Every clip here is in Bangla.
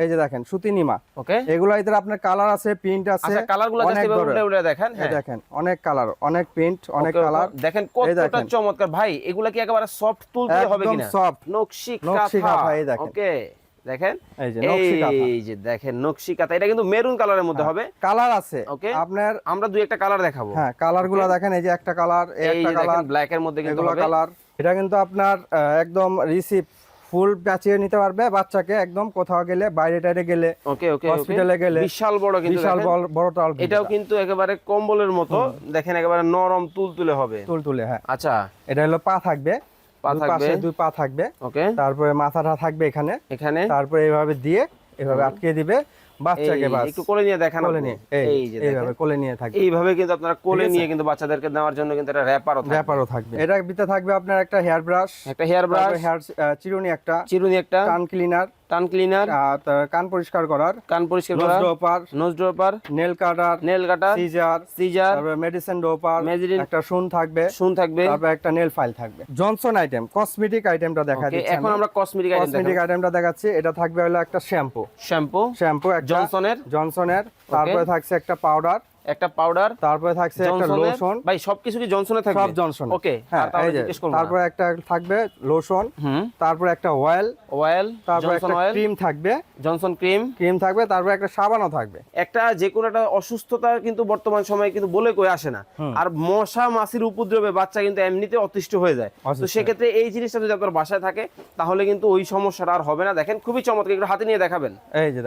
এই যে দেখেন সুতি নিমা। ওকে, এগুলা এদের আপনার কালার আছে, প্রিন্ট আছে। আচ্ছা, কালারগুলো জাস্ট এভাবে উল্টে উল্টে দেখেন। এই দেখেন অনেক কালার, অনেক প্রিন্ট, অনেক কালার। দেখেন কতটা চমৎকার ভাই। এগুলা কি একেবারে সফট তুলতুলে হবে কিনা? একদম সফট নকশি কাঁথা। এই দেখেন, ওকে দেখেন, এই যে নকশি কাঁথা। এই যে দেখেন নকশি কাঁথা। এটা কিন্তু মেরুন কালারের মধ্যে হবে। কালার আছে ওকে, আপনার আমরা দুই একটা কালার দেখাবো। হ্যাঁ, কালারগুলো দেখেন। এই যে একটা কালার, এই একটা কালার, ব্ল্যাক এর মধ্যে কিন্তু এগুলো হবে। কালার। এটা কিন্তু আপনার একদম রিসিভ ফুল প্যাচিয়ে নিতে পারবে বাচ্চাকে, একদম কোথাও গেলে, বাইরে টাইরে গেলে, ওকে ওকে, হসপিটালে গেলে। বিশাল বড়, কিন্তু বিশাল বড় টাল। এটাও কিন্তু একেবারে কম্বলের মতো দেখেন, একেবারে নরম তুলতুলে হবে। তুলতুলে, হ্যাঁ। আচ্ছা, এটা হলো পা থাকবে, দুই পা থাকবে। ওকে, তারপরে মাথাটা থাকবে এখানে, এখানে। তারপরে এইভাবে দিয়ে এভাবে আটকে দিবে বাচ্চাকে। বাস একটু কোলে নিয়ে দেখান। কোলে নিয়ে, এই যে এইভাবে কোলে নিয়ে থাকবে। এইভাবে কিন্তু আপনারা কোলে নিয়ে কিন্তু বাচ্চাদেরকে দেওয়ার জন্য কিন্তু এটা র‍্যাপারও থাকবে। এটার ভিতরে থাকবে আপনার একটা হেয়ার ব্রাশ, হেয়ার চিরুনি, একটা টান ক্লিনার, কান পরিষ্কার করার, nose dropper, nail cutter, scissor, তারপর মেডিসিন ড্রপার, একটা শুন থাকবে, তারপর একটা নেল ফাইল থাকবে। জনসন আইটেম, কসমেটিক আইটেমটা দেখা দিচ্ছি। এখন আমরা কসমেটিক আইটেমটা দেখাচ্ছি। এটা থাকবে হলো একটা শ্যাম্পু একটা জনসনের। তারপরে থাকছে একটা পাউডার, তারপরে থাকছে একটা লোশন। ভাই সবকিছু কি জনসনে থাকবে? সব জনসন। ওকে, তারপরে একটা থাকবে লোশন, তারপরে একটা অয়েল, তারপরে একটা ক্রিম থাকবে, জনসন ক্রিম থাকবে, তারপরে একটা সাবানও থাকবে। একটা যে কোনো একটা অসুস্থতা কিন্তু বর্তমান সময়ে কিন্তু বলে কই আসে না। আর মশা মাছির উপদ্রবে বাচ্চা কিন্তু এমনিতে অতিষ্ঠ হয়ে যায়। তো সেক্ষেত্রে এই জিনিসটা যদি আপনার বাসায় থাকে তাহলে কিন্তু ওই সমস্যাটা আর হবে না। দেখেন খুবই চমৎকার, একটু হাতে নিয়ে দেখাবেন। এই যে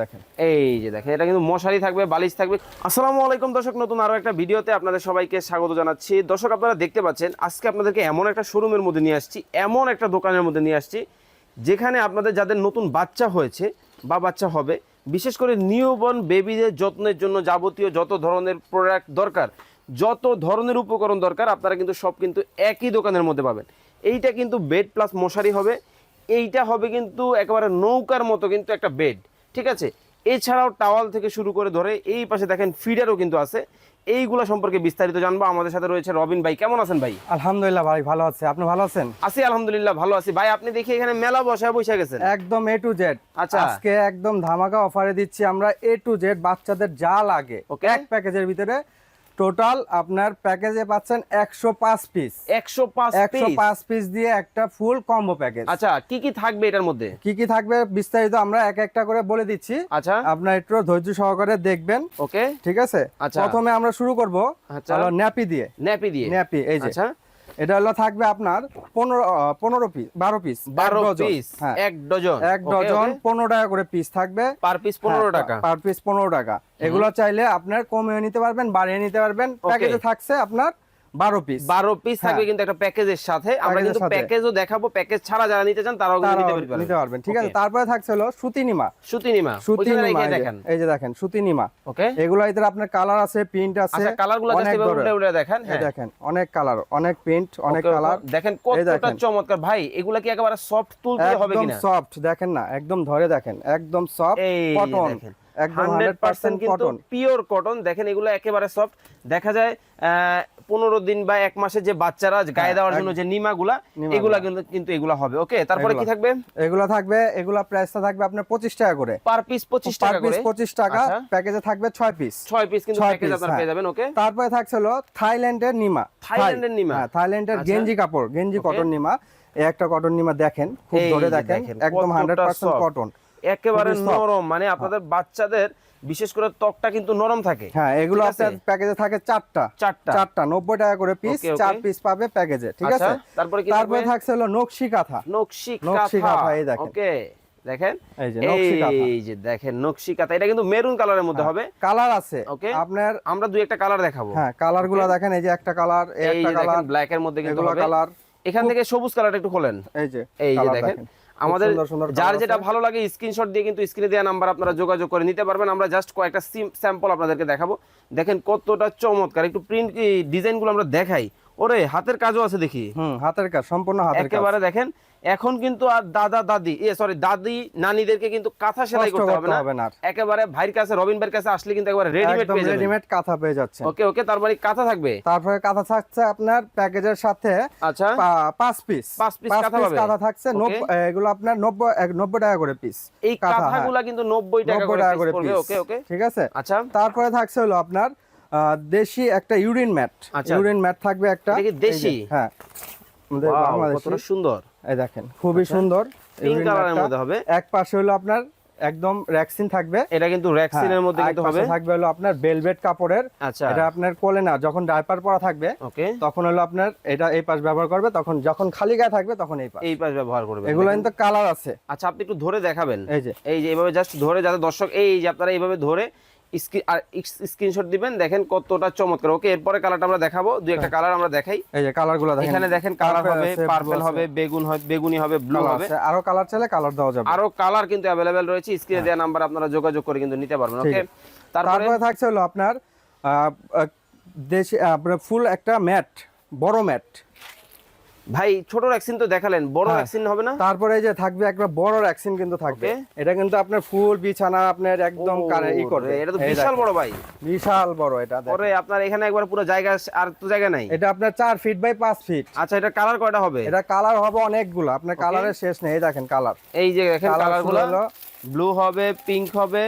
দেখেন, এটা কিন্তু মশারি থাকবে, বালিশ থাকবে। আসসালামু আলাইকুম দর্শক, নতুন আরো একটা ভিডিওতে আপনাদের সবাইকে স্বাগত জানাচ্ছি। দর্শক, আপনারা দেখতে পাচ্ছেন আজকে আপনাদেরকে এমন একটা শোরুমের মধ্যে নিয়ে আসছি, এমন একটা দোকানের মধ্যে নিয়ে আসছি যেখানে আপনাদের যাদের নতুন বাচ্চা হয়েছে বা বাচ্চা হবে, বিশেষ করে নিউবর্ন বেবিদের যত্নের জন্য যাবতীয় যত ধরনের প্রোডাক্ট দরকার, যত ধরনের উপকরণ দরকার, আপনারা কিন্তু সব কিন্তু একই দোকানের মধ্যে পাবেন। এইটা কিন্তু বেড প্লাস মশারি হবে, এইটা হবে কিন্তু একেবারে নৌকার মতো কিন্তু একটা বেড, ঠিক আছে। এছাড়াও টাওয়াল থেকে শুরু করে ধরে এই পাশে দেখেন ফিডারও কিন্তু আছে। এইগুলা সম্পর্কে বিস্তারিত জানবো। আমাদের সাথে রয়েছে রবিন ভাই। কেমন আছেন ভাই? আলহামদুলিল্লাহ ভাই, ভালো আছে। আপনি ভালো আছেন? আছি আলহামদুলিল্লাহ, ভালো আছি ভাই। আপনি দেখি এখানে মেলা বসে গেছেন একদম A to Z। আচ্ছা, আজকে একদম ধামাকা অফারে দিচ্ছি আমরা A to Z বাচ্চাদের যা লাগে এক প্যাকেজের ভিতরে। টোটাল আপনার প্যাকেজে পাচ্ছেন 105 পিস। 105 পিস দিয়ে একটা ফুল কম্বো প্যাকেজ। আচ্ছা, কি কি থাকবে এটার মধ্যে? কি থাকবে বিস্তারিত আমরা এক একটা করে বলে দিচ্ছি। আচ্ছা, আপনারা একটু ধৈর্য সহকারে দেখবেন। ওকে, ঠিক আছে। আচ্ছা, প্রথমে আমরা শুরু করব ন্যাপি দিয়ে। এই যে আচ্ছা, এটা হলো থাকবে আপনার 12 পিস, এক ডজন 15 টাকা করে পিস থাকবে। পার পিস 15 টাকা। এগুলো চাইলে আপনার কমিয়ে নিতে পারবেন, বাড়িয়ে নিতে পারবেন। প্যাকেজে থাকছে আপনার 12 পিস থাকবে কিন্তু একটা প্যাকেজের সাথে। আমরা কিন্তু প্যাকেজও দেখাবো, প্যাকেজ ছাড়া যারা নিতে চান তারাও নিতে পারবেন, ঠিক আছে। তারপরে থাকছে হলো সুতি নিমা। দেখেন, এই যে দেখেন সুতি নিমা। ওকে, এগুলো এদের আপনার কালার আছে, প্রিন্ট আছে। আচ্ছা, কালারগুলো জাস্ট এভাবে উল্টে দেখেন। এই দেখেন অনেক কালার, অনেক প্রিন্ট, অনেক কালার। দেখেন কতটা চমৎকার ভাই। এগুলা কি একেবারে সফট তুলতুলে হবে কিনা? একদম সফট, দেখেন না, একদম ধরে দেখেন, একদম সফট কটন, একদম 100% কটন, পিওর কটন। দেখেন এগুলো একেবারে সফট। দেখা যায় 15 দিন বা 1 মাসে যে বাচ্চারা গায়ে দেওয়ার জন্য যে নিমাগুলা, এগুলা কিন্তু এগুলা হবে। ওকে, তারপরে কি থাকবে? এগুলা প্রাইসটা থাকবে আপনার 25 টাকা করে। পার পিস 25 টাকা করে। 25 টাকা। প্যাকেজে থাকবে 6 পিস কিন্তু প্যাকেজ আপনারা পেয়ে যাবেন। ওকে, তারপরে থাকছে হলো থাইল্যান্ডের নিমা। হ্যাঁ, থাইল্যান্ডের গেঞ্জি কাপড়, গেঞ্জি কটন নিমা। এই একটা কটন নিমা দেখেন, খুব ধরে দেখেন, একদম 100% কটন, একেবারে নরম। মানে আপনাদের বাচ্চাদের বিশেষ করে ত্বকটা কিন্তু নরম থাকে। হ্যাঁ, এগুলো আপনার প্যাকেজে থাকে চারটা 90 টাকা করে পিস। 4 পিস পাবে প্যাকেজে, ঠিক আছে। তারপরে থাকছে হলো নকশি কাঁথা। এই দেখেন, ওকে দেখেন, এই যে নকশি কাঁথা। এই যে দেখেন নকশি কাঁথা। এটা কিন্তু মেরুন কালারের মধ্যে হবে। কালার আছে। ওকে, আপনার আমরা দুই একটা কালার দেখাবো। হ্যাঁ, কালারগুলো দেখেন। এই যে একটা কালার, এই একটা কালার, ব্ল্যাক এর মধ্যে কিন্তু হবে কালার। এখান থেকে সবুজ কালারটা একটু খোলেন। এই যে দেখেন, আমাদের যার যেটা ভালো লাগে স্ক্রিনশট দিয়ে কিন্তু স্ক্রিনে দেওয়া নাম্বার আপনারা যোগাযোগ করে নিতে পারবেন। আমরা জাস্ট কয়েকটা স্যাম্পল আপনাদেরকে দেখাবো। দেখেন কতটা চমৎকার। একটু প্রিন্ট ডিজাইনগুলো আমরা দেখাই। ওরে হাতের কাজও আছে দেখি। হাতের কাজ, সম্পূর্ণ হাতের কাজ। একেবারে দেখেন এখন কিন্তু আর দাদি নানিদেরকে কিন্তু কাঁথা সেলাই করতে হবে না, একেবারে ভাইয়ের কাছে, রবিন ভাইয়ের কাছে আসলে কিন্তু একবারে রেডিমেড পেয়ে যাবেন, রেডিমেড কাঁথা পেয়ে যাচ্ছে। ওকে, তারপরে কাঁথা থাকবে, তারপরে কাঁথা থাকছে আপনার প্যাকেজের সাথে। আচ্ছা, 5 পিস কাঁথা থাকছে, এগুলো আপনার 90 টাকা করে পিস। এই কাঁথাগুলো কিন্তু 90 টাকা করে পিস পড়বে। ওকে, ঠিক আছে। আচ্ছা, তারপরে থাকছে হলো আপনার দেশি একটা ইউরিন ম্যাট থাকবে একটা। দেশি? হ্যাঁ, কতটা সুন্দর, এই দেখেন, খুবই সুন্দর, পিঙ্ক কালারের মধ্যে হবে। এক পাশে হলো আপনার একদম র্যাক্সিন থাকবে, এটা কিন্তু র্যাক্সিনের মধ্যে কিন্তু হবে। থাকবে হলো আপনার ভেলভেট কাপড়ের। আচ্ছা, এটা আপনার কোলে না, যখন ডাইপার পরা থাকবে তখন হলো আপনার এটা এই পাশ ব্যবহার করবে, তখন যখন খালি গায়ে থাকবে তখন এই পাশ ব্যবহার করবে। এগুলো কিন্তু কালার আছে। আচ্ছা, আপনি একটু ধরে দেখাবেন, এই যে এইভাবে জাস্ট ধরে, যাতে দর্শক এই যে আপনারা এইভাবে ধরে স্ক্রিনশট দিবেন, দেখেন কতটা চমৎকার। ওকে, এরপরে কালারটা আমরা দেখাবো, দুই একটা কালার আমরা দেখাই। এই যে কালারগুলো দেখেন, এখানে দেখেন কালার হবে, পার্পল হবে, বেগুনি হবে, ব্লু হবে, আরো কালার চাইলে কালার দেওয়া যাবে। আরো কালার কিন্তু अवेलेबल রয়েছে, স্ক্রিনে দেওয়া নাম্বার আপনারা যোগাযোগ করে কিন্তু নিতে পারবেন। ওকে, তারপরে থাকছে হলো আপনার দেশি আপনার ফুল একটা ম্যাট, বড় ম্যাট। ভাই ছোট র্যাক্সিন তো দেখালেন, বড় র্যাক্সিন হবে না? তারপরে এই যে থাকবে একটা বড় র্যাক্সিন কিন্তু থাকবে। এটা কিন্তু আপনার ফুল বিছানা আপনার একদম করবে। এটা তো বিশাল বড় ভাই, বিশাল বড়। এটা পরে আপনার এখানে একবার পুরো জায়গা, আর তো জায়গা নাই। এটা আপনার 4 ফিট বাই 5 ফিট। আচ্ছা, এটা কালার কয়টা হবে? এটা কালার হবে অনেকগুলো, আপনার কালারের শেষ নেই। এই দেখেন কালার, এই যে দেখেন কালারগুলো, ব্লু হবে, পিঙ্ক হবে,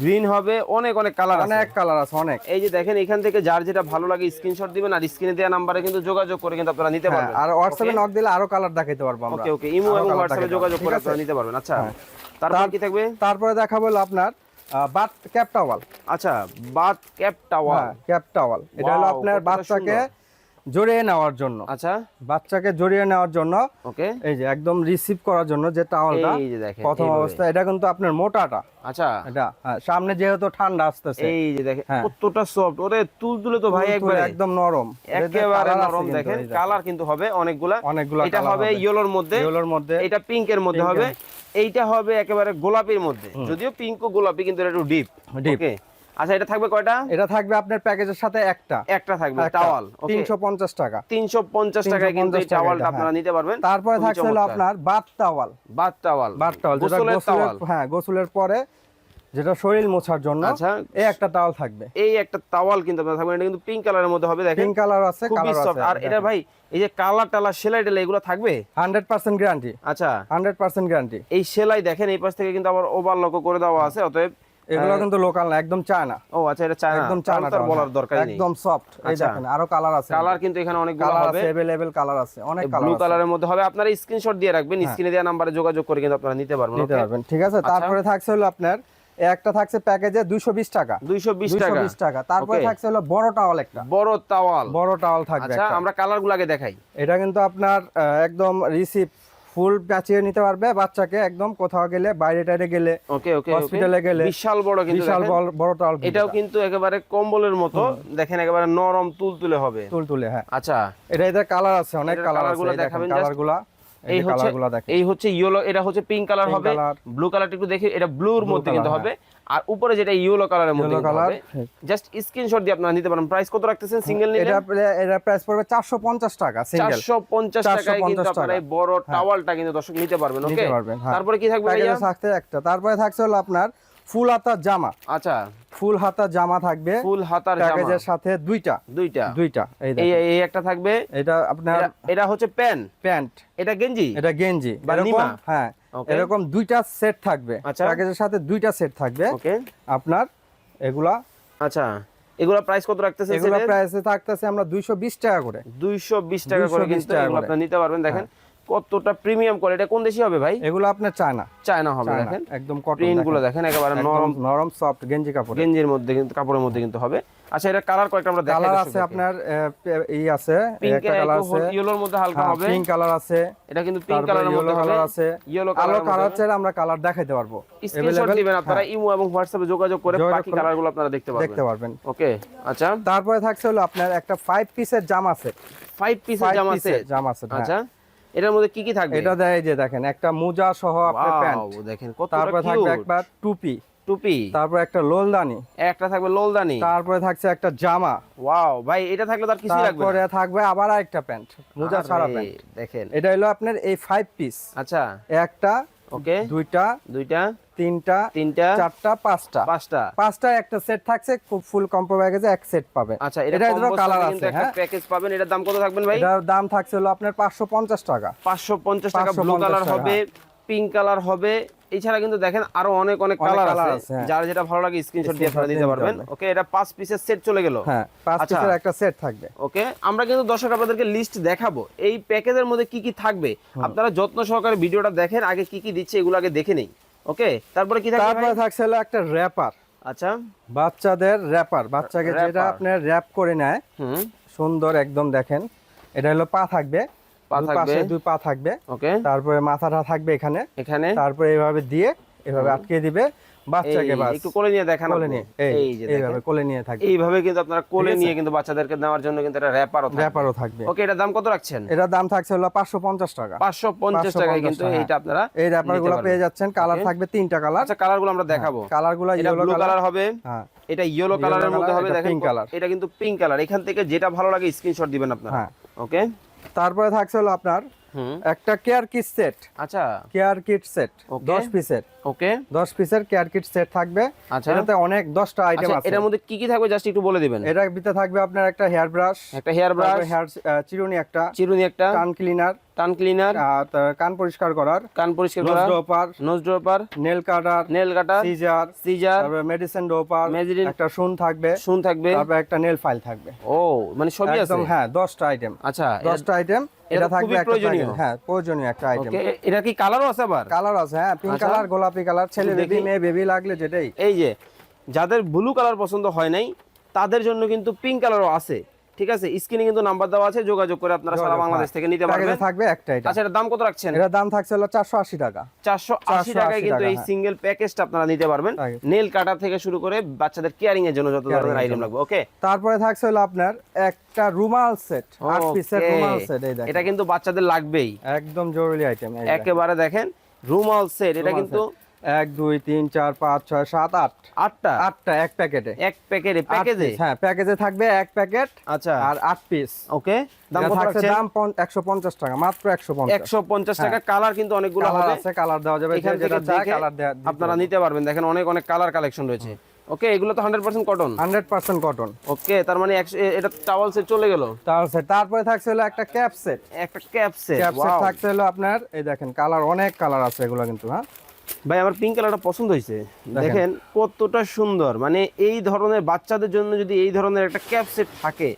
গ্রিন হবে, অনেক কালার আছে, অনেক কালার আছে অনেক। এই যে দেখেন, এখান থেকে যার যেটা ভালো লাগে স্ক্রিনশট দিবেন, আর স্ক্রিনে দেওয়া নম্বরে কিন্তু যোগাযোগ করে কিন্তু আপনারা নিতে পারবেন। আর হোয়াটসঅ্যাপে নক দিলে আরো কালার দেখাইতে পারবো আমরা। ওকে, ইমো এবং হোয়াটসঅ্যাপে যোগাযোগ করে আপনারা নিতে পারবেন। আচ্ছা, তারপর কি থাকবে? তারপরে দেখাবো আপনার বাথ ক্যাপ টাওয়াল। আচ্ছা, বাথ ক্যাপ টাওয়াল, এটা হলো আপনার বাচ্চাকে জড়িয়ে নেওয়ার জন্য। আচ্ছা, বাচ্চাকে জড়িয়ে নেওয়ার জন্য। ওকে, এই যে একদম রিসিভ করার জন্য যে টাওয়ালটা, এই যে দেখেন প্রথম অবস্থা এটা কিন্তু আপনার মোটাটা। আচ্ছা, এটা সামনে যেহেতু ঠান্ডা আসতেছে, এই যে দেখেন কতটা সফট, ওরে তুলতুলে তো ভাই একবারে একদম নরম, একেবারে নরম। দেখেন কালার কিন্তু হবে অনেকগুলা। এটা হবে ইয়েলোর মধ্যে, এটা পিঙ্কের মধ্যে হবে, এইটা হবে একেবারে গোলাপির মধ্যে, যদিও পিঙ্ক ও গোলাপি কিন্তু এটা একটু ডিপ। ওকে, আচ্ছা, এটা থাকবে কয়টা? এটা থাকবে আপনার প্যাকেজের সাথে একটা থাকবে টাওয়াল। 350 টাকা। 350 টাকায় কিন্তু এই টাওয়ালটা আপনারা নিতে পারবেন। তারপরে থাকছে হলো আপনার বাথ টাওয়াল, গোসলের টাওয়াল। হ্যাঁ, গোসলের পরে যেটা শরীর মোছার জন্য। আচ্ছা, এই একটা টাওয়াল থাকবে, এই একটা টাওয়াল কিন্তু আপনারা থাকবে। এটা কিন্তু পিঙ্ক কালারের মধ্যে হবে, দেখেন পিঙ্ক কালার আছে, কালার আছে। আর এটা ভাই এই যে কালার সেলাই এগুলো থাকবে 100% গ্যারান্টি। আচ্ছা, 100% গ্যারান্টি। এই সেলাই দেখেন, এই পাশ থেকে কিন্তু আবার ওভারলক করে দেওয়া আছে, অতএব এগুলো কিন্তু লোকাল না, একদম চায়না। ও আচ্ছা, এটা চায়না, একদম চায়না, তার বলার দরকার নেই, একদম সফট। এই দেখেন আরো কালার আছে, কালার কিন্তু এখানে অনেকগুলো হবে, अवेलेबल কালার আছে, অনেক কালার আছে। ব্লু কালারের মধ্যে হবে, আপনারা স্ক্রিনশট দিয়ে রাখবেন, স্ক্রিনে দেওয়া নম্বরে যোগাযোগ করে কিন্তু আপনারা নিতে পারবেন। ঠিক আছে। তারপরে থাকছে হলো আপনার একটা থাকছে প্যাকেজে 220 টাকা। 220 টাকা। তারপরে থাকছে হলো বড় টাওয়াল, একটা বড় টাওয়াল থাকবে। আচ্ছা, আমরা কালারগুলো আগে দেখাই। এটা কিন্তু আপনার একদম রিসিভ ফুল প্যাচিয়ে নিতে পারবে বাচ্চাকে, একদম কোথাও গেলে, বাইরে টাইরে গেলে, হসপিটালে গেলে। বিশাল বড় কিন্তু, বিশাল বড় টাওয়াল। এটাও কিন্তু একেবারে কম্বলের মতো, দেখেন একেবারে নরম তুলতুলে হবে। হ্যাঁ। আচ্ছা, এটাতে কালার আছে, অনেক কালার আছে, দেখাবেন কালারগুলো। এই হচ্ছে ইয়েলো, এটা হচ্ছে পিঙ্ক কালার হবে, ব্লু কালারটা একটু দেখি, এটা ব্লুর মধ্যে কিন্তু হবে, আর উপরে যেটা ইয়েলো কালারের মধ্যে হবে। জাস্ট স্ক্রিনশট দিয়ে আপনারা নিতে পারেন। প্রাইস কত রাখতেছেন সিঙ্গেল নিলে? এটা প্রাইস পড়বে 450 টাকা সিঙ্গেল। 450 টাকায় কিন্তু আপনারা এই বড় টাওয়ালটা কিন্তু দর্শক নিতে পারবেন। ওকে, তারপরে কি থাকবে ভাইয়া? তারপরে থাকছে হলো আপনার ফুল হাতার জামা। আচ্ছা, ফুল হাতার জামা থাকবে, ফুল হাতার জামা, প্যাকেজের সাথে দুইটা। এই একটা থাকবে, এটা আপনার, এটা হচ্ছে প্যান্ট, এটা গেঞ্জি বা নিমা। হ্যাঁ, এরকম দুইটা সেট থাকবে, প্যাকেজের সাথে দুইটা সেট থাকবে। ওকে, আপনার এগুলা। আচ্ছা, এগুলা প্রাইস কত রাখতেছেন? এগুলা প্রাইসে থাকতেছে আমরা 220 টাকা করে। 220 টাকা করে কিন্তু আপনারা নিতে পারবেন। দেখেন কতটা প্রিমিয়াম কোয়ালিটি। কোন দেশি হবে ভাই? এগুলো আপনার চায়না হবে। দেখেন একদম কটন, প্রিন্ট গুলো দেখেন একেবারে নরম সফট গেঞ্জি কাপড়, গেঞ্জির মধ্যে কিন্তু, কাপড়ের মধ্যে কিন্তু হবে। আচ্ছা, এটা কালার কয়টা আমরা দেখাই? কালার আছে আপনার আছে, একটা কালার আছে, ইয়েলোর মধ্যে হালকা হবে, পিঙ্ক কালার আছে, এটা কিন্তু পিঙ্ক কালারের মধ্যে হবে, ইয়েলো কালার চাইলে আমরা কালার দেখাইতে পারবো। স্ক্রিনশট দিবেন আপনারা, ইমো এবং হোয়াটসঅ্যাপে যোগাযোগ করে বাকি কালারগুলো আপনারা দেখতে পারবেন। ওকে, আচ্ছা, তারপরে থাকছে হলো আপনার একটা 5 পিসের জামা সেট। 5 পিসের জামা সেট। আচ্ছা, এটার মধ্যে কি থাকবে? এটা দেয় যে দেখেন একটা মোজা সহ আপনার প্যান্ট, দেখেন কতটা কিউট। তারপর থাকবে একটা টুপি, টুপি, তারপর একটা লোলদানি, একটা থাকবে লোলদানি, তারপরে থাকছে একটা জামা। ওয়াও ভাই, এটা থাকলে তার কিছু লাগবে না। তারপরে থাকবে আবার একটা প্যান্ট, মোজা ছাড়া প্যান্ট। দেখেন এটা হলো আপনার এই 5 পিস। আচ্ছা, একটা, ওকে, দুইটা, তিনটা, চারটা, পাঁচটা একটা সেট থাকছে, খুব ফুল কম্বো প্যাকেজে এক সেট পাবে। আচ্ছা, এটা কালার আছে, হ্যাঁ, প্যাকেজ পাবেন। এটার দাম কত থাকবেন ভাই? এটার দাম থাকছে হলো আপনার 550 টাকা। 550 টাকা। ব্লু কালার হবে, পিঙ্ক কালার হবে, এছাড়া কিন্তু দেখেন আরো অনেক কালার আছে। যার যেটা ভালো লাগে স্ক্রিনশট দিয়ে আপনারা দিতে পারবেন। ওকে, এটা 5 পিসের সেট চলে গেল। হ্যাঁ, 5 পিসের একটা সেট থাকবে। ওকে, আমরা কিন্তু দর্শক আপনাদেরকে লিস্ট দেখাবো এই প্যাকেজের মধ্যে কি কি থাকবে। আপনারা যত্ন সহকারে ভিডিওটা দেখেন, আগে কি কি দিচ্ছে এগুলো আগে দেখে নেই। ওকে, তারপরে কি থাকবে? তারপরে থাকছে হলো একটা র‍্যাপার। আচ্ছা, বাচ্চাদের র‍্যাপার, বাচ্চাকে যেটা আপনি র‍্যাপ করে নেয়, সুন্দর একদম। দেখেন, এটা হলো পা থাকবে, পাশে দুই পা থাকবে। ওকে, তারপরে মাথাটা থাকবে এখানে, তারপরে এইভাবে দিয়ে এভাবে আটকে দিবে বাচ্চাকে। বাস একটু কোলে নিয়ে দেখান, কোলে নিয়ে, এই যে এইভাবে কোলে নিয়ে থাকবে। এইভাবে কিন্তু আপনারা কোলে নিয়ে কিন্তু বাচ্চাদেরকে নেওয়ার জন্য কিন্তু এটা র‍্যাপারও থাকবে। ওকে, এটার দাম কত রাখছেন? এটার দাম থাকছে হলো 550 টাকা। 550 টাকায় কিন্তু এইটা আপনারা এই র‍্যাপারগুলো পেয়ে যাচ্ছেন। কালার থাকবে 3টা কালার। আচ্ছা, কালারগুলো আমরা দেখাবো। কালারগুলো ইয়েলো কালার হবে, হ্যাঁ, এটা ইয়েলো কালারের মধ্যে হবে। দেখেন, পিঙ্ক কালার, এটা কিন্তু পিঙ্ক কালার। এখান থেকে যেটা ভালো লাগে স্ক্রিনশট দিবেন আপনারা। ওকে, তারপরে থাকছে হলো আপনার একটা কেয়ার কিট সেট। আচ্ছা, কেয়ার কিট সেট 10 পিসের। ওকে, 10 পিসের কেয়ার কিট সেট থাকবে। আচ্ছা, এটাতে অনেক 10টা আইটেম আছে। এটার মধ্যে কি কি থাকবে জাস্ট একটু বলে দিবেন। এটার ভিতরে থাকবে আপনার একটা হেয়ার ব্রাশ, হেয়ার চিরুনি একটা, টান ক্লিনার, কান পরিষ্কার করার, nose dropper, nail cutter, scissor, তারপর মেডিসিন ড্রপার, একটা শুন থাকবে, তারপর একটা নেল ফাইল থাকবে। ও, মানে সবই আছে। হ্যাঁ, 10টা আইটেম। আচ্ছা, 10টা আইটেম। এটা থাকবে একটা প্রয়োজনীয়। হ্যাঁ, প্রয়োজনীয় একটা আইটেম। ওকে, এটা কি কালারও আছে? আবার কালার আছে, হ্যাঁ, পিঙ্ক কালার, গোলাপি কালার, ছেলে বেবি, মেয়ে বেবি লাগলে যেটাই। এই যে যাদের ব্লু কালার পছন্দ হয় নাই তাদের জন্য কিন্তু পিঙ্ক কালারও আছে। ঠিক আছে, স্ক্রিনে কিন্তু নাম্বার দেওয়া আছে, যোগাযোগ করে আপনারা সারা বাংলাদেশ থেকে নিতে পারবেন। থাকবে একটা এটা। আচ্ছা, এর দাম কত রাখছেন? এর দাম থাকছে হলো 480 টাকা। 480 টাকায় কিন্তু এই সিঙ্গেল প্যাকেজটা আপনারা নিতে পারবেন। নেল কাটার থেকে শুরু করে বাচ্চাদের কেয়ারিং এর জন্য যত ধরনের আইটেম লাগবে। ওকে, তারপরে থাকছে হলো আপনার একটা রুমাল সেট, 8 পিসের রুমাল সেট। এই দেখেন, এটা কিন্তু বাচ্চাদের লাগবেই, একদম জরুরি আইটেম। একেবারে দেখেন রুমাল সেট। এটা কিন্তু 1 2 3 4 5 6 7 8টা এক প্যাকেটে। হ্যাঁ, প্যাকেজে থাকবে এক প্যাকেট। আচ্ছা, আর 8 পিস। ওকে, দাম কত আছে? দাম 150 টাকা, মাত্র 150 টাকা। কালার কিন্তু অনেকগুলো হবে, আছে, কালার দেওয়া যাবে, যেটা চাই কালার আপনারা নিতে পারবেন। দেখেন, অনেক কালার কালেকশন রয়েছে। ওকে, এগুলো তো 100% কটন। 100% কটন। ওকে, তার মানে এটা টাওয়াল সেট চলে গেল। তারপরে থাকছে হলো একটা ক্যাপ সেট। ক্যাপ সেট থাকছে হলো আপনার, এই দেখেন কালার, অনেক কালার আছে এগুলো কিন্তু। হ্যাঁ ভাই, আমার পিঙ্ক কালারটা পছন্দ হয়েছে। দেখেন কতটা সুন্দর। মানে এই ধরনের বাচ্চাদের জন্য যদি এই ধরনের একটা ক্যাপ সেট থাকে,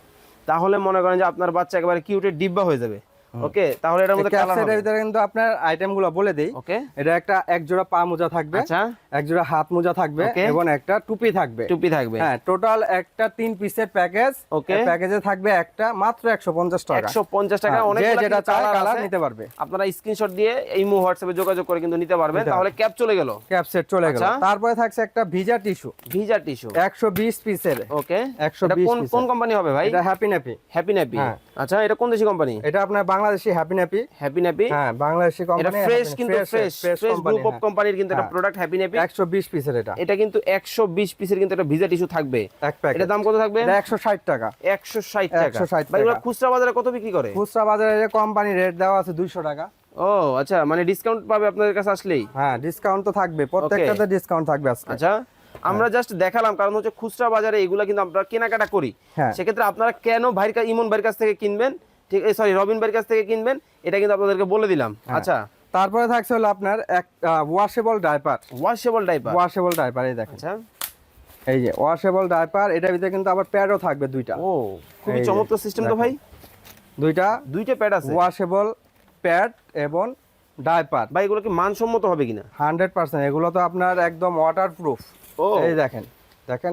তাহলে মনে করেন যে আপনার বাচ্চা একেবারে কিউটের ডিব্বা হয়ে যাবে। ওকে, তাহলে এটার মধ্যে কালার হবে। ভিতরে কিন্তু আপনার আইটেমগুলো বলে দেই। ওকে, এটা একটা এক জোড়া পা মোজা থাকবে। আচ্ছা, এক জোড়া হাত মোজা থাকবে, এবং একটা টুপি থাকবে। হ্যাঁ, টোটাল একটা 3 পিসের প্যাকেজ। ওকে, প্যাকেজে থাকবে একটা, মাত্র 150 টাকা। 150 টাকা। অনেক যেটা চাই কালার নিতে পারবে। আপনারা স্ক্রিনশট দিয়ে এই হোয়াটসঅ্যাপে যোগাযোগ করে কিন্তু নিতে পারবেন। তাহলে ক্যাপ চলে গেল, ক্যাপ সেট চলে গেল। তারপরে থাকছে একটা ভিজা টিস্যু 120 পিসের। ওকে, 120 কোন কোম্পানি হবে ভাই? এটা হ্যাপি ন্যাপি। আচ্ছা, এটা কোন দেশি কোম্পানি? এটা আপনার বাংলাদেশি হ্যাপি ন্যাপি। হ্যাঁ, বাংলাদেশি কোম্পানি। এটা ফ্রেশ, কিন্তু ফ্রেশ গ্রুপ অফ কোম্পানির কিন্তু একটা প্রোডাক্ট হ্যাপি ন্যাপি। 120 পিসের এটা কিন্তু 120 পিসের কিন্তু একটা ভিজা টিস্যু থাকবে এক প্যাকেট। এটার দাম কত থাকবে? 160 টাকা। 160 টাকা। ভাই, এগুলো খুচরা বাজারে কত বিক্রি করে? খুচরা বাজারে কোম্পানি রেট দেওয়া আছে 200 টাকা। ও আচ্ছা, মানে ডিসকাউন্ট পাবে আপনাদের কাছে আসলেই? হ্যাঁ, ডিসকাউন্ট তো থাকবে, প্রত্যেকটাতে ডিসকাউন্ট থাকবে আজকে। আচ্ছা, আমরা জাস্ট দেখালাম, কারণ হচ্ছে খুচরা বাজারে এগুলা কিন্তু আমরা কেনাকাটা করি। সেক্ষেত্রে আপনারা কেন ইমন ভাইয়ের কাছ থেকে কিনবেন, ঠিক সরি রবিন ভাইয়ের কাছ থেকে কিনবেন, এটা কিন্তু আপনাদেরকে বলে দিলাম। আচ্ছা, তারপরে থাকছে হলো আপনার এক ওয়াশেবল ডাইপার। এই দেখেন, আচ্ছা, এই যে ওয়াশেবল ডাইপার। এটার ভিতরে কিন্তু আবার প্যাডও থাকবে 2টা। ও, খুবই চমৎকার সিস্টেম তো ভাই। 2টা প্যাড আছে, ওয়াশেবল প্যাড এবং ডাইপার। ভাই, এগুলো কি মানসম্মত হবে কিনা? 100%। এগুলো তো আপনার একদম ওয়াটারপ্রুফ। এই দেখেন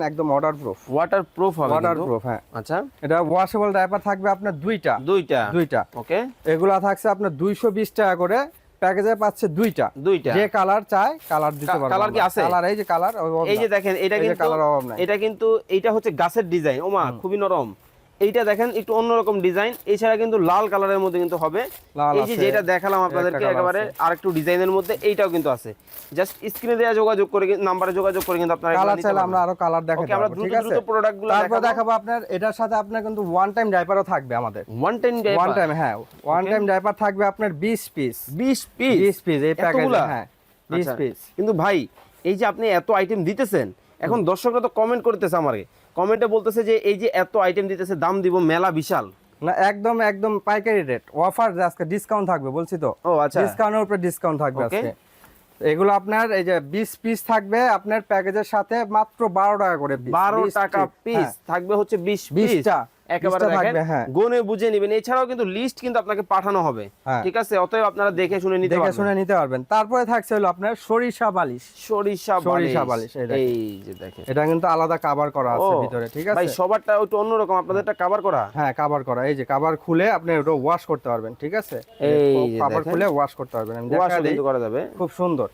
একদম ওয়াটারপ্রুফ হবে। হ্যাঁ। আচ্ছা, এটা ওয়াশেবল ডাইপার থাকবে আপনার 2টা। ওকে, এগুলা থাকছে আপনার 220 টাকা করে। প্যাকেজে পাচ্ছে 2টা। যে কালার চাই কালার দিতে পারবেন। কালার কি আছে? কালার, এই যে কালার, এই যে দেখেন, এটা কিন্তু কালার অভাব নাই। এটা কিন্তু এইটা হচ্ছে গাছের ডিজাইন। ওমা, খুবই নরম। এইটা দেখেন একটু অন্যরকম ডিজাইন, এছাড়া কিন্তু লাল কালারের মধ্যে কিন্তু হবে। এই যে যেটা দেখালাম আপনাদেরকে একেবারে আরেকটু ডিজাইনের মধ্যে, এইটাও কিন্তু আছে। জাস্ট স্ক্রিনে দেওয়া যোগাযোগ করে, নাম্বারে যোগাযোগ করে কিন্তু আপনারা কালার চাইলে আমরা আরো কালার দেখাতে আমরা পারবো, ঠিক আছে? দ্রুত প্রোডাক্টগুলো তারপর দেখাবো আপনার এটার সাথে আপনার কিন্তু ওয়ান টাইম ডাইপারও থাকবে আমাদের। One time diaper, one time, হ্যাঁ ওয়ান টাইম ডাইপার থাকবে আপনার 20 পিস। 20 পিস এই প্যাকেজে, হ্যাঁ 20 পিস। কিন্তু ভাই এই যে আপনি এত আইটেম দিতেছেন, এখন দর্শকরা তো কমেন্ট করতেছে, আমাকে কমেন্টে বলতেছে যে এই যে এত আইটেম দিতেছে দাম দিব মেলা বিশাল। না, একদম একদম পাইকারি রেট, অফার, আজকে ডিসকাউন্ট থাকবে বলছি তো। ও আচ্ছা, ডিসকাউন্টের উপরে ডিসকাউন্ট থাকবে আজকে। এগুলো আপনার এই যে 20 পিস থাকবে আপনার প্যাকেজের সাথে মাত্র 12 টাকা করে পিস। 12 টাকা পিস থাকবে হচ্ছে 20 পিসটা একেবারে দেখেন গুনে বুঝে নেবেন। এছাড়াও কিন্তু লিস্ট কিন্তু আপনাকে পাঠানো হবে, ঠিক আছে? অতএব আপনারা দেখে শুনে নিতে পারবেন। তারপরে থাকছে হলো আপনার সরিষা বালিশ। সরিষা বালিশ এই যে দেখেন, এটা কিন্তু আলাদা কভার করা আছে ভিতরে, ঠিক আছে? ভাই সবারটা একটু অন্যরকম, আপনাদেরটা কভার করা। হ্যাঁ কভার করা, এই যে কভার খুলে আপনি ওটা ওয়াশ করতে পারবেন, ঠিক আছে? এই কভার খুলে ওয়াশ করতে পারবেন, আমি দেখাই দিই, করা যাবে, খুব সুন্দর।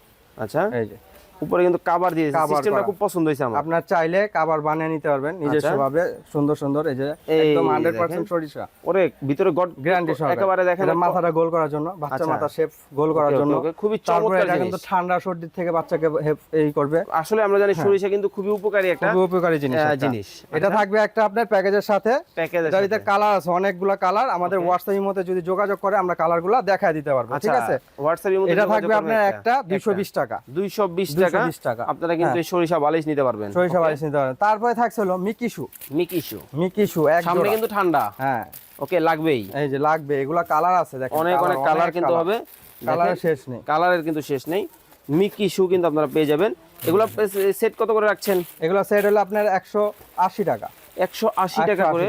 আচ্ছা, এই যে উপরে কিন্তু কভার দিয়েছে, সিস্টেমটা খুব পছন্দ হইছে আমার। আপনার চাইলে কভার বানিয়ে নিতে পারবেন নিজস্ব ভাবে, সুন্দর সুন্দর। এই যে একদম 100% সরিষা, ওরে ভিতরে গড গ্যারান্টি সহ একেবারে দেখেন, এটা মাথাটা গোল করার জন্য, বাচ্চা মাথা শেপ গোল করার জন্য খুবই চমৎকার। এটা কিন্তু ঠান্ডা সর্দি থেকে বাচ্চাকে এই করবে। আসলে আমরা জানি সরিষা কিন্তু খুবই উপকারী একটা জিনিস। এটা থাকবে একটা আপনার প্যাকেজের সাথে, যার ভিতরে কালার আছে অনেকগুলা কালার। আমাদের হোয়াটসঅ্যাপের মধ্যে যদি যোগাযোগ করে আমরা কালারগুলো দেখায় দিতে পারবো, ঠিক আছে? হোয়াটসঅ্যাপের মধ্যে এটা থাকবে আপনার একটা 220 টাকা। 220 টাকা আপনারা কিন্তু সরিষা বালিশ নিতে পারবেন, সরিষা বালিশ নিতে পারবেন। তারপরে থাকছে হলো মিকিশু সামনে কিন্তু ঠান্ডা, হ্যাঁ ওকে লাগবেই, এই যে লাগবে। এগুলা কালার আছে দেখেন, অনেক কালার কিন্তু হবে, কালারের শেষ নেই, কালারের কিন্তু শেষ নেই। মিকিশু কিন্তু আপনারা পেয়ে যাবেন। এগুলা সেট কত করে রাখছেন? এগুলা সেট হলো আপনার 180 টাকা, 180 টাকা করে।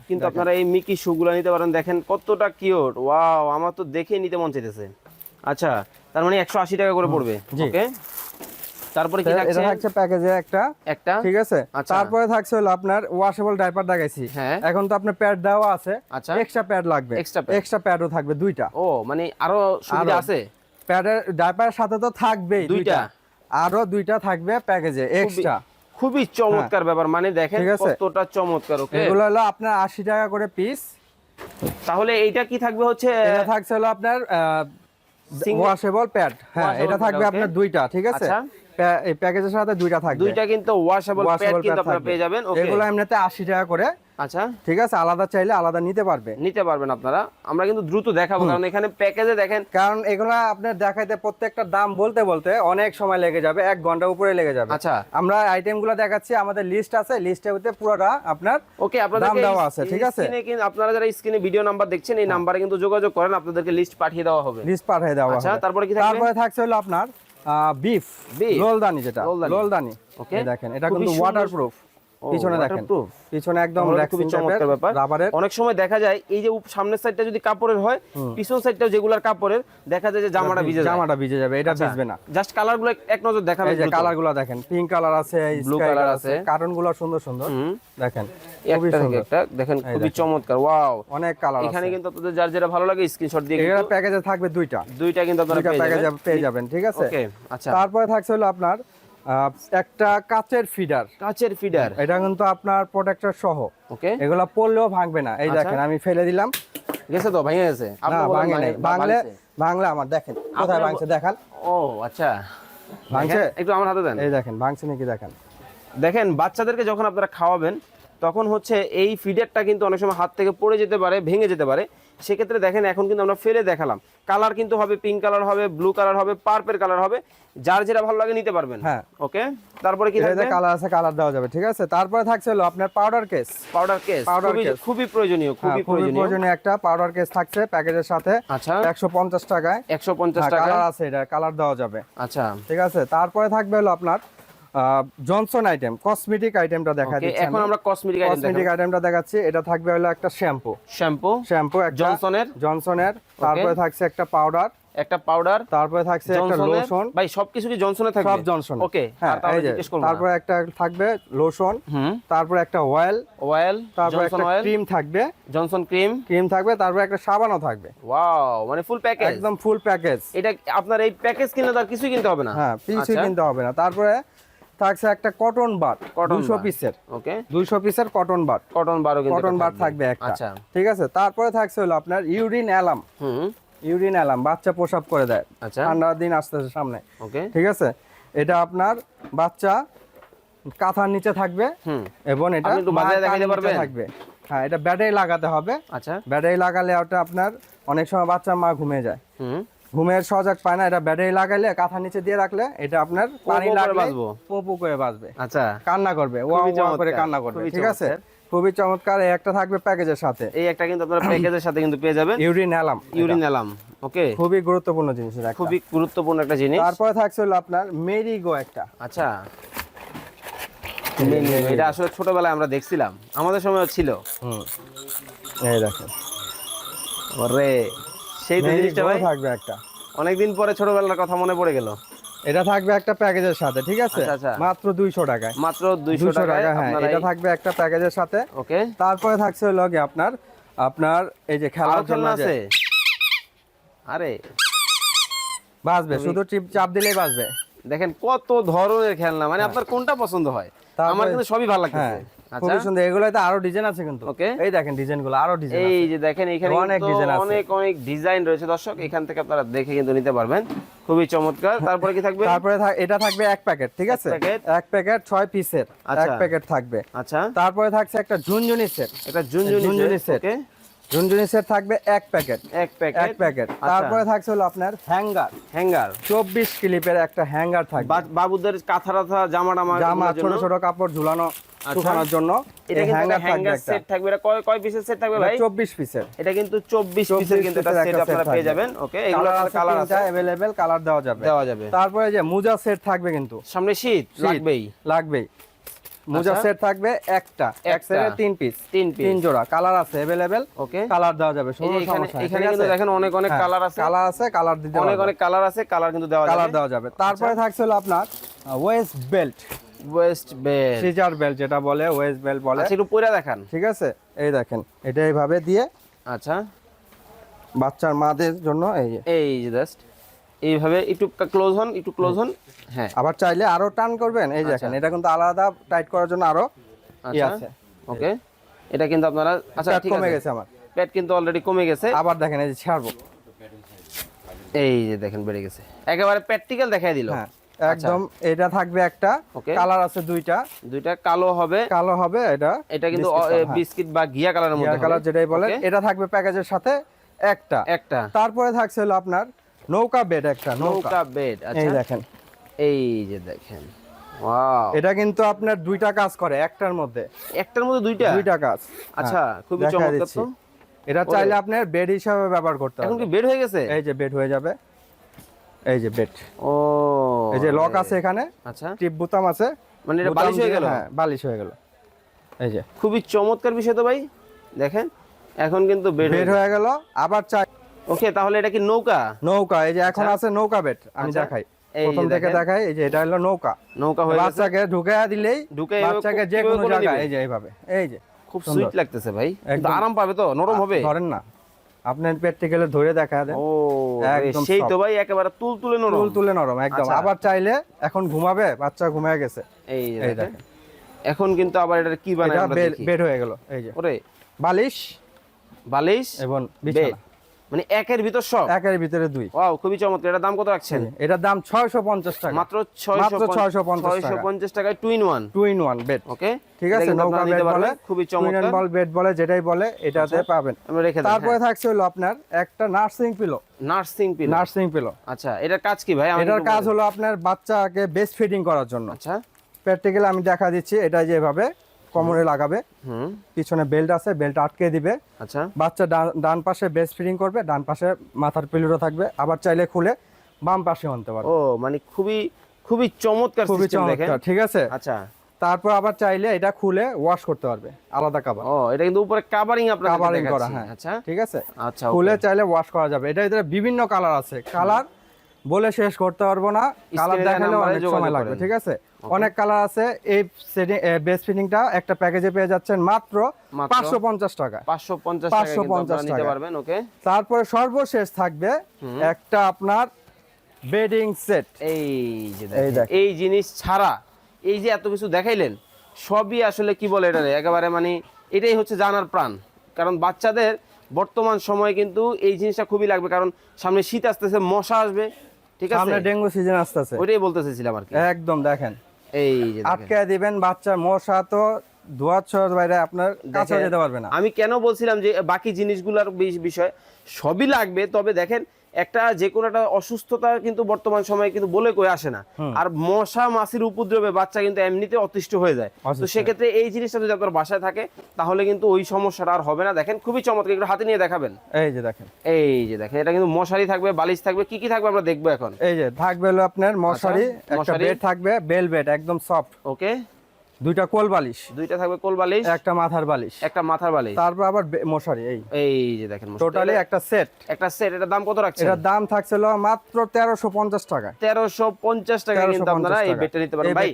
কিন্তু আপনারা এই মিকিশু গুলা নিতে পারেন। দেখেন কতটা কিউট, ওয়াও, আমার তো দেখে নিতে মন চাইতেছে। আচ্ছা, তার মানে 180 টাকা করে পড়বে। ওকে, তারপরে কি থাকছে? এটা থাকছে প্যাকেজে একটা, ঠিক আছে? তারপরে থাকছে হলো আপনার ওয়াশেবল ডাইপার দেখাইছি, এখন তো আপনার প্যাড দেওয়া আছে, এক্সট্রা প্যাড লাগবে, এক্সট্রা প্যাডও থাকবে 2টা। ও মানে আরো সুবিধা আছে, প্যাডের ডাইপারের সাথে তো থাকবেই 2টা, আরো 2টা থাকবে প্যাকেজে এক্সট্রা। খুবই চমৎকার ব্যাপার, মানে দেখেন কতটা চমৎকার। ওকে, এগুলো হলো আপনার 80 টাকা করে পিস। তাহলে এইটা কি থাকবে হচ্ছে? এটা থাকছে হলো আপনার ওয়াশেবল প্যাড, হ্যাঁ এটা থাকবে আপনার 2টা, ঠিক আছে? এই প্যাকেজের সাথে 2টা থাকবে, 2টা কিন্তু ওয়াশেবল প্যাড কিন্তু আপনারা পেয়ে যাবেন। ওকে, এগুলো এমনিতে 80 টাকা করে। আচ্ছা, ঠিক আছে, আলাদা চাইলে আলাদা নিতে পারবেন আপনারা। আমরা কিন্তু দ্রুত দেখাবো, কারণ এখানে প্যাকেজে দেখেন, কারণ এগুলা আপনার দেখাইতে প্রত্যেকটা দাম বলতে অনেক সময় লেগে যাবে, 1 ঘন্টা উপরে লেগে যাবে। আচ্ছা, আমরা আইটেমগুলো দেখাচ্ছি, আমাদের লিস্ট আছে, লিস্টের মধ্যে পুরোটা আপনার ওকে আপনাদের দাম দেওয়া আছে, ঠিক আছে? কিন্তু আপনারা যারা স্ক্রিনে ভিডিও নাম্বার দেখছেন, এই নাম্বারে কিন্তু যোগাযোগ করেন, আপনাদেরকে লিস্ট পাঠিয়ে দেওয়া হবে। আচ্ছা, তারপরে কি থাকবে? তারপরে থাকছে হলো আপনার বিফ লোলদানি, যেটা লোলদানি। ওকে, দেখেন এটা কিন্তু ওয়াটারপ্রুফ, পিছনে দেখেন, পিছনে একদম খুবই চমৎকার ব্যাপার, রাবারের। অনেক সময় দেখা যায় এই যে সামনের সাইডটা যদি কাপড়ের হয়, পিছন সাইডটাও যেগুলার কাপড়ের, দেখা যায় যে জামাটা ভিজে যাবে, এটা ভিজবে না। জাস্ট কালারগুলো এক নজর দেখাবেন, এই যে কালারগুলো দেখেন, পিঙ্ক কালার আছে, ব্লু কালার আছে, কার্টনগুলো সুন্দর সুন্দর দেখেন, খুবই সুন্দর একটা, দেখেন খুবই চমৎকার। ওয়াও, অনেক কালার আছে এখানে, কিন্তু আপনাদের যার যেটা ভালো লাগে স্ক্রিনশট দিয়ে, এটা প্যাকেজে থাকবে 2টা কিন্তু আপনারা পেয়ে যাবেন, ঠিক আছে? ওকে, আচ্ছা, তারপরে থাকছে হলো আপনার একটা কাচের ফিডার, এটা কিন্তু আপনার প্রোটেক্টর সহ। ওকে, এগুলা পড়লেও ভাঙবে না, এই দেখেন আমি ফেলে দিলাম, গেছে তো, ভেঙে গেছে? ভাঙলে আমার দেখেন কোথায় ভাঙছে দেখান। ও আচ্ছা, ভাঙছে, একটু আমার হাতে দেন, এই দেখেন ভাঙছে নাকি দেখেন। দেখেন বাচ্চাদেরকে যখন আপনারা খাওয়াবেন, তখন হচ্ছে এই ফিডারটা কিন্তু অনেক সময় হাত থেকে পড়ে যেতে পারে, ভেঙে যেতে পারে। সেক্ষেত্রে দেখেন এখন কিন্তু আমরা ফেলে দেখালাম, কালার কিন্তু হবে পিঙ্ক কালার হবে, ব্লু কালার হবে, পার্পল কালার হবে, যার যেটা ভালো লাগে নিতে পারবেন। হ্যাঁ, ওকে, তারপরে কি থাকবে? কালার আছে, কালার দেওয়া যাবে, ঠিক আছে? তারপরে থাকছে হলো আপনার পাউডার কেস, খুবই প্রয়োজনীয়, খুবই প্রয়োজনীয় একটা পাউডার কেস থাকছে প্যাকেজের সাথে। আচ্ছা, 150 টাকায়, 150 টাকা কালার আছে, এটা কালার দেওয়া যাবে। আচ্ছা, ঠিক আছে। তারপরে থাকবে হলো আপনার জনসন আইটেম, কসমেটিক আইটেমটা দেখা দিচ্ছি। এখন আমরা কসমেটিক আইটেমটা দেখাচ্ছি। এটা থাকবে হলো একটা শ্যাম্পু একটা জনসনের, তারপরে থাকছে একটা পাউডার, তারপরে থাকছে একটা লোশন। ভাই সবকিছু কি জনসনে থাকবে? সব জনসন। ওকে, হ্যাঁ, তারপরে একটা থাকবে লোশন, তারপরে একটা অয়েল, তারপরে একটা ক্রিম থাকবে, জনসন ক্রিম থাকবে, তারপরে একটা সাবানও থাকবে। ওয়াও, মানে ফুল প্যাকেজ, একদম ফুল প্যাকেজ। এটা আপনার এই প্যাকেজ কিনলে তার কিছুই কিনতে হবে না। হ্যাঁ, কিছুই কিনতে হবে না। তারপরে থাকছে একটা কটন বার 200 পিসের। ওকে, 200 পিসের কটন বার। কটন বারও কিন্তু কটন বার থাকবে একটা। আচ্ছা, ঠিক আছে। তারপরে থাকছে হলো আপনার ইউরিন অ্যালার্ম। ইউরিন অ্যালার্ম বাচ্চা প্রসাব করে দেয়। আচ্ছা, ঠান্ডার দিন আসতেছে সামনে। ওকে, ঠিক আছে। এটা আপনার বাচ্চা কাঁথার নিচে থাকবে এবং এটা আপনি একটু বাজারে দেখাইতে পারবেন? থাকবে। হ্যাঁ, এটা ব্যাটারি লাগাতে হবে। আচ্ছা, ব্যাটারি লাগালে ওটা আপনার অনেক সময় বাচ্চা মা ঘুমিয়ে যায়, ঘুমের সজাগ পায় না। এটা ব্যাটারি লাগাইলে কাঁথার নিচে দিয়ে রাখলে এটা আপনার পানি লাগলে পোপো করে বাজবে। আচ্ছা, কান্না করবে, ওয়া ওয়া করে কান্না করবে। ঠিক আছে, খুবই চমৎকার। এই একটা থাকবে প্যাকেজের সাথে। এই একটা কিন্তু আপনারা প্যাকেজের সাথে কিন্তু পেয়ে যাবেন, urine alarm. Urine alarm. Okay, খুবই গুরুত্বপূর্ণ জিনিস, খুবই গুরুত্বপূর্ণ একটা জিনিস। তারপরে থাকছে হলো আপনার মেরিগো একটা। আচ্ছা, এটা আসলে ছোটবেলায় আমরা দেখছিলাম, আমাদের সময়ও ছিল। এই দেখেন, ওরে সেই তো জিনিসটা ভাই থাকবে একটা। অনেকদিন পরে ছোটবেলার কথা মনে পড়ে গেল। এটা থাকবে একটা প্যাকেজের সাথে। ঠিক আছে, মাত্র 200 টাকায়। মাত্র 200 টাকায়। হ্যাঁ, এটা থাকবে একটা প্যাকেজের সাথে। ওকে, তারপরে থাকছে হলো আপনার এই যে খেলার জন্য আছে। আরে বাজবে, শুধু চাপ দিলেই বাজবে। দেখেন কত ধরনের খেলনা, মানে আপনার কোনটা পছন্দ হয়? আমার কিন্তু সবই ভালো লাগছে। খুবই সুন্দর। এগুলোতে আরো ডিজাইন আছে কিন্তু। ওকে, এই দেখেন ডিজাইনগুলো, আরো ডিজাইন আছে। এই যে দেখেন এখানে অনেক ডিজাইন আছে, অনেক ডিজাইন রয়েছে দর্শক, এখান থেকে আপনারা দেখে কিন্তু নিতে পারবেন। খুবই চমৎকার। তারপরে কি থাকবে? তারপরে এটা থাকবে এক প্যাকেট। ঠিক আছে, এক প্যাকেট 6 পিসের এক প্যাকেট থাকবে। আচ্ছা, তারপরে থাকছে একটা ঝুনঝুনি সেট। এটা ঝুনঝুনি সেট। ওকে, ঝুনঝুনি সেট থাকবে এক প্যাকেট। তারপরে থাকছে হলো আপনার হ্যাঙ্গার 24 ক্লিপের একটা হ্যাঙ্গার থাকবে। বাবুদের কাঁথা জামা ছোট ছোট কাপড় ঝুলানো শুকানোর জন্য এটা হ্যাঙ্গার সেট থাকবে। এটা কয় পিসের সেট থাকবে ভাই? 24 পিসের। এটা কিন্তু 24 পিসের কিন্তু এটা সেট আপনারা পেয়ে যাবেন। ওকে, এগুলো কালার আছে, अवेलेबल কালার দেওয়া যাবে। তারপরে যে মোজা সেট থাকবে, কিন্তু সামনে শীত লাগবেই। মোজা সেট থাকবে একটা, এক সেটে 3 পিস, 3 জোড়া। কালার আছে अवेलेबल। ওকে, কালার দেওয়া যাবে। এখানে কিন্তু দেখেন অনেক কালার আছে, কালার দিতে অনেক কালার আছে, কালার কিন্তু দেওয়া যাবে। তারপরে থাকছে হলো আপনার ওয়েস্ট বেল্ট সিজার বেল্ট, যেটা বলে ওয়েস্ট বেল্ট বলে। আচ্ছা, একটু পরে দেখান। ঠিক আছে, এই দেখেন, এটা এইভাবে দিয়ে আচ্ছা বাচ্চার মাদের জন্য এই যে জাস্ট এইভাবে একটু ক্লোজ হন। হ্যাঁ, আবার চাইলে আরো টান করবেন। এই দেখেন, এটা কিন্তু আলাদা টাইট করার জন্য আরো আছে। ওকে, এটা কিন্তু আপনারা আচ্ছা ঠিক আছে, কমে গেছে আমার পেট কিন্তু অলরেডি কমে গেছে। আবার দেখেন, এই যে ছাড়বো, এই যে দেখেন বেড়ে গেছে, একেবারে প্র্যাকটিক্যাল দেখাই দিল। হ্যাঁ, একদম। এটা থাকবে একটা, কালার আছে দুইটা কালো হবে। এটা কিন্তু বিস্কিট বা ঘিয়া কালারের মধ্যে, কালার যেটাই বলে। এটা থাকবে প্যাকেজের সাথে একটা। তারপরে থাকছে হলো আপনার নৌকা বেড একটা, নৌকা বেড। আচ্ছা, এই দেখেন, এই যে দেখেন, ওয়াও, এটা কিন্তু আপনার দুইটা কাজ করে একটার মধ্যে দুইটা কাজ। আচ্ছা, খুবই চমৎকার। তো এটা চাইলে আপনি বেড হিসাবে ব্যবহার করতে পারেন। এখন কি বেড হয়ে গেছে? এই যে বেড হয়ে যাবে, এই যে বেড। ও, এই যে লক আছে এখানে। আচ্ছা, টিপ বোতাম আছে, মানে এটা বালিশ হয়ে গেল। হ্যাঁ, বালিশ হয়ে গেল। এই যে খুবই চমৎকার বিষয় তো ভাই, দেখেন এখন কিন্তু বেড হয়ে গেল। আবার চাই। ওকে, তাহলে এটা কি নৌকা? এই যে এখন আছে নৌকা বেড। আমি দেখাই, প্রথম থেকে দেখাই। এই যে এটা হলো নৌকা হয়ে গেছে। বাচ্চাকে ঢুকায়া দিলেই বাচ্চাকে যে কোনো জায়গায় এই যে এইভাবে, এই যে খুব সুইট লাগতেছে ভাই, একদম আরাম পাবে তো, নরম হবে। ধরেন না, আপনার প্র্যাকটিক্যালে ধরে দেখা দেন। ও, একদম সেই তো ভাই, একেবারে তুলতুলে নরম একদম। আবার চাইলে এখন ঘুমাবে, বাচ্চা ঘুমিয়ে গেছে, এই দেখেন। এখন কিন্তু আবার এটা কি বানায় আমরা দেখি, বেড হয়ে গেল। এই যে ওরে, বালিশ এবং বিছানা, মানে একের ভিতর সব, একের ভিতরে দুই। ওয়াও, খুবই চমৎকার। এটার দাম কত রাখছেন? এটার দাম 650 টাকা, মাত্র 650 টাকায় 2 in 1 বেড। ওকে, ঠিক আছে, নৌকা বেড বলে, খুবই চমৎকার। বেড বলে, যেটাই বলে এটাতে পাবেন। তারপরে থাকছে হলো আপনার একটা নার্সিং পিলো। আচ্ছা, এটার কাজ কি ভাই? এটার কাজ হলো আপনার বাচ্চাকে বেস্ট ফিডিং করার জন্য। আচ্ছা, প্র্যাকটিক্যালি আমি দেখা দিচ্ছি। এটা যেভাবে কোমরে লাগাবে, পিছনে বেল্ট আছে, বেল্ট আটকে দিবে। আচ্ছা, বাচ্চা ডান পাশে বেস্ট ফিডিং করবে, ডান পাশে মাথার পিলোটা থাকবে। আবার চাইলে খুলে বাম পাশে আনতে পারবে। ও, মানে খুবই চমৎকার সিস্টেম দেখেন। ঠিক আছে। আচ্ছা, তারপর আবার চাইলে এটা খুলে ওয়াশ করতে পারবে, আলাদা কভার। ও, এটা কিন্তু উপরে কভারিং করা। হ্যাঁ, আচ্ছা, ঠিক আছে। আচ্ছা, খুলে চাইলে ওয়াশ করা যাবে। এটা ভিতরে বিভিন্ন কালার আছে, কালার বলে শেষ করতে পারবো না, কালার দেখালে অনেক সময় লাগবে। ঠিক আছে, অনেক কালার আছে। এই বেস্ট ফিটিংটা একটা প্যাকেজে পেয়ে যাচ্ছেন মাত্র 550 টাকা। 550 নিতে পারবেন। ওকে, তারপরে সর্বশেষ থাকবে একটা আপনার বেডিং সেট। এই যে এই জিনিস ছাড়া এই যে এত কিছু দেখাইলেন সবই আসলে কি বলে এটারে একেবারে মানে এটাই হচ্ছে জানার প্রাণ। কারণ বাচ্চাদের বর্তমান সময়ে কিন্তু এই জিনিসটা খুবই লাগবে, কারণ সামনে শীত আসতেছে, মশা আসবে, ঠিক আছে, সামনে ডেঙ্গু সিজন আসতেছে, ওইটাই বলতে চাইছিলাম আর কি। একদম দেখেন এই যে আটকে দিবেন বাচ্চার, মশা তো ধোয়ার বাইরে আপনার কাছে যেতে পারবে না। আমি কেন বলছিলাম যে বাকি জিনিসগুলোর বিষয় সবই লাগবে, তবে দেখেন একটা যে কোনো একটা অসুস্থতা কিন্তু বর্তমান সময়ে কিন্তু বলে কই আসে না। আর মশা মাছির উপদ্রবে বাচ্চা কিন্তু এমনিতে অতিষ্ঠ হয়ে যায়। তো সেক্ষেত্রে এই জিনিসটা যদি আপনার বাসায় থাকে তাহলে কিন্তু ওই সমস্যাটা আর হবে না। দেখেন খুবই চমৎকার, একটু হাতে নিয়ে দেখাবেন। এই যে দেখেন, এটা কিন্তু মশারি থাকবে, বালিশ থাকবে, কি কি থাকবে আমরা দেখবো এখন। এই যে থাকবে হলো আপনার মশারি, একটা বেড থাকবে, বেল বেড একদম সফট, ওকে, দুইটা কোল বালিশ, দুইটা থাকবে কোল বালিশ, একটা মাথার বালিশ, তারপর আবার মশারি। এই যে দেখেন টোটালি একটা সেট। এটার দাম কত রাখছেন? এটার দাম থাকছিল মাত্র 1350 টাকা। 1350 টাকা কিন্তু আপনারা এই বেডটা নিতে পারবেন ভাই।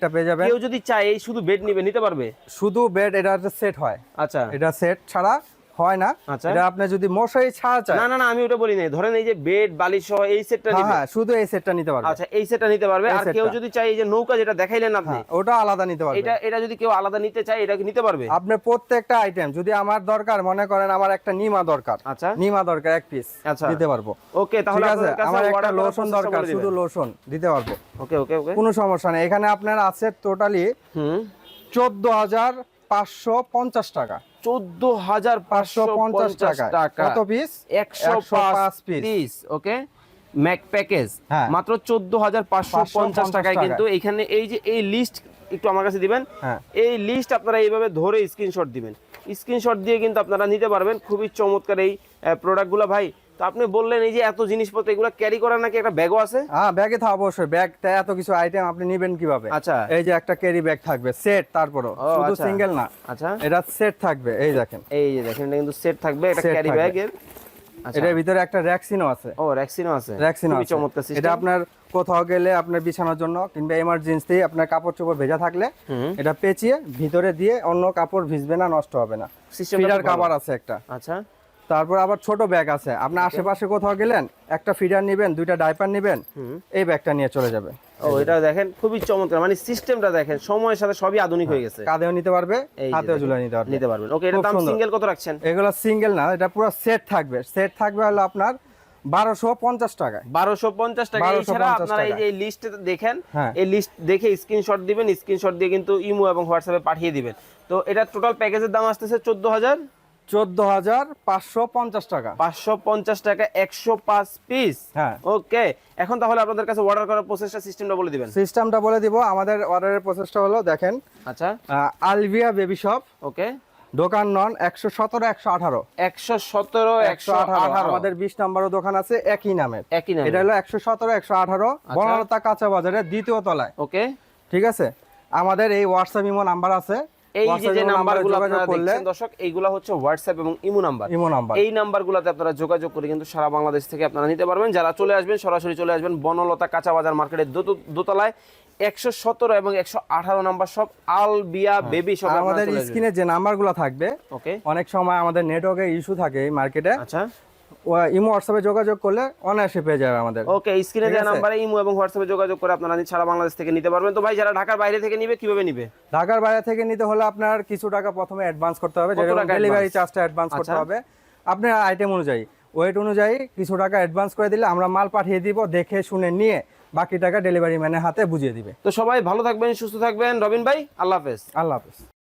কেউ যদি চায় এই শুধু বেড নিতে পারবে? শুধু বেড, এটা একটা সেট হয়। আচ্ছা, এটা সেট ছাড়া হয় না। এটা আপনি যদি মশারি ছাড়া চান, না আমি ওটা বলি নাই, ধরেন এই যে বেড বালিশ সহ এই সেটটা নিবে। হ্যাঁ, শুধু এই সেটটা নিতে পারবে। আচ্ছা, এই সেটটা নিতে পারবে। আর কেউ যদি চায় এই যে নৌকা যেটা দেখাইলেন আপনি, ওটা আলাদা নিতে পারবে। এটা যদি কেউ আলাদা নিতে চায় এটা কি নিতে পারবে? আপনি প্রত্যেকটা আইটেম যদি আমার দরকার মনে করেন, আমার একটা নিমা দরকার, আচ্ছা, নিমা দরকার এক পিস, দিতে পারবো। ওকে, তাহলে আপনার কাছে আমার একটা লোশন দরকার, শুধু লোশন দিতে পারবো। ওকে, কোনো সমস্যা নেই। এখানে আপনার আছে টোটালি 14,550 টাকা। 14,550 টাকা। কত পিস? 105 পিস। ওকে, ম্যাক প্যাকেজ মাত্র 14,550 টাকায়। কিন্তু এখানে এই যে এই লিস্ট একটু আমার কাছে দিবেন, এই লিস্ট আপনারা এইভাবে ধরে স্ক্রিনশট দিবেন। স্ক্রিনশট দিয়ে কিন্তু আপনারা নিতে পারবেন। খুবই চমৎকার এই প্রোডাক্টগুলো ভাই। তো আপনি বললেন এই যে এত জিনিসপত্র এগুলো ক্যারি করার নাকি একটা ব্যাগও আছে? হ্যাঁ, ব্যাগে তো অবশ্যই। ব্যাগ এত কিছু আইটেম আপনি নেবেন কিভাবে? আচ্ছা, এই যে একটা ক্যারি ব্যাগ থাকবে সেট, তারপরও শুধু সিঙ্গেল না। আচ্ছা, এটা সেট থাকবে। এই দেখেন, এটা কিন্তু সেট থাকবে, এটা ক্যারি ব্যাগের। এটার ভিতরে একটা র‍্যাকসিনও আছে। র‍্যাকসিনও আছে। খুবই চমৎকার সিস্টেম। এটা আপনার কোথাও গেলে আপনার বিছানার জন্য কিংবা এমার্জেন্সি আপনার কাপড় চোপড় ভেজা থাকলে এটা পেঁচিয়ে ভিতরে দিয়ে অন্য কাপড় ভিজবে না, নষ্ট হবে না। ফিডার কভার আছে একটা। আচ্ছা, তারপর আবার ছোট ব্যাগ আছে। আপনি আশেপাশে কোথাও গেলেন, একটা ফিডার নেবেন, দুইটা ডাইপার নেবেন, এই ব্যাগটা নিয়ে চলে যাবে। এটা দেখেন খুবই চমৎকার, মানে সিস্টেমটা দেখেন সময়ের সাথে সবই আধুনিক হয়ে গেছে। কাঁধেও নিতে পারবে, হাতেও ঝুলিয়ে নিতে পারবেন। ওকে, এটার দাম সিঙ্গেল কত রাখছেন? এগুলো সিঙ্গেল না, এটা পুরো সেট থাকবে। সেট থাকবে হলো আপনার 1250 টাকা। 1250 টাকা। এছাড়া আপনারা এই যে লিস্ট দেখেন, এই লিস্ট দেখে স্ক্রিনশট দিবেন। স্ক্রিনশট দিয়ে কিন্তু ইমো এবং হোয়াটসঅ্যাপে পাঠিয়ে দিবেন। তো এটা টোটাল প্যাকেজের দাম আসতেছে 14,550 টাকা। 550 টাকা 105 পিস। ওকে, এখন তাহলে আপনাদের কাছে অর্ডার করার প্রসেসটা সিস্টেমটা বলে দিবেন। সিস্টেমটা বলে দিব। আমাদের অর্ডারের প্রসেসটা হলো দেখেন। আচ্ছা, আলভিয়া বেবি শপ, ওকে, দোকান নন 117 118 118। আমাদের 20 নম্বরও দোকান আছে একই নামে। এটা হলো 117 118 বনলতা কাঁচা বাজারের দ্বিতীয় তলায়। ওকে, ঠিক আছে। আমাদের এই হোয়াটসঅ্যাপ ইমো নাম্বার আছে। এই যে নাম্বারগুলো আপনারা দেখছেন দর্শক, এইগুলো হচ্ছে হোয়াটসঅ্যাপ এবং ইমো নাম্বার। এই নাম্বারগুলোতে আপনারা যোগাযোগ করে কিন্তু সারা বাংলাদেশ থেকে আপনারা নিতে পারবেন। যারা চলে আসবেন সরাসরি চলে আসবেন বনলতা কাঁচা বাজার মার্কেটের দোতলায় 117 এবং 118 নাম্বার শপ আলবিয়া বেবি শপ। আমাদের স্ক্রিনে যে নাম্বারগুলো থাকবে, ওকে, অনেক সময় আমাদের নেটওয়ার্কের ইস্যু থাকে এই মার্কেটে। আচ্ছা, ইমো হোয়াটসঅ্যাপে যোগাযোগ করলে অনায়াসে পেয়ে যাবে আমাদের। ওকে, স্ক্রিনে দেওয়া নম্বরে ইমো এবং হোয়াটসঅ্যাপে যোগাযোগ করে আপনারা সারা বাংলাদেশ থেকে নিতে পারবেন। তো ভাই যারা ঢাকার বাইরে থেকে নিবে কিভাবে নিবে? ঢাকার বাইরে থেকে নিতে হলে আপনার কিছু টাকা প্রথমে অ্যাডভান্স করতে হবে, যেটা ডেলিভারি চার্জটা অ্যাডভান্স করতে হবে। আপনার আইটেম অনুযায়ী, ওয়েট অনুযায়ী কিছু টাকা অ্যাডভান্স করে দিলে আমরা মাল পাঠিয়ে দিব, দেখে শুনে নিয়ে বাকি টাকা ডেলিভারি ম্যানের হাতে বুঝিয়ে দিবে। তো সবাই ভালো থাকবেন, সুস্থ থাকবেন। রবিন ভাই, আল্লাহ হাফেজ। আল্লাহ হাফেজ।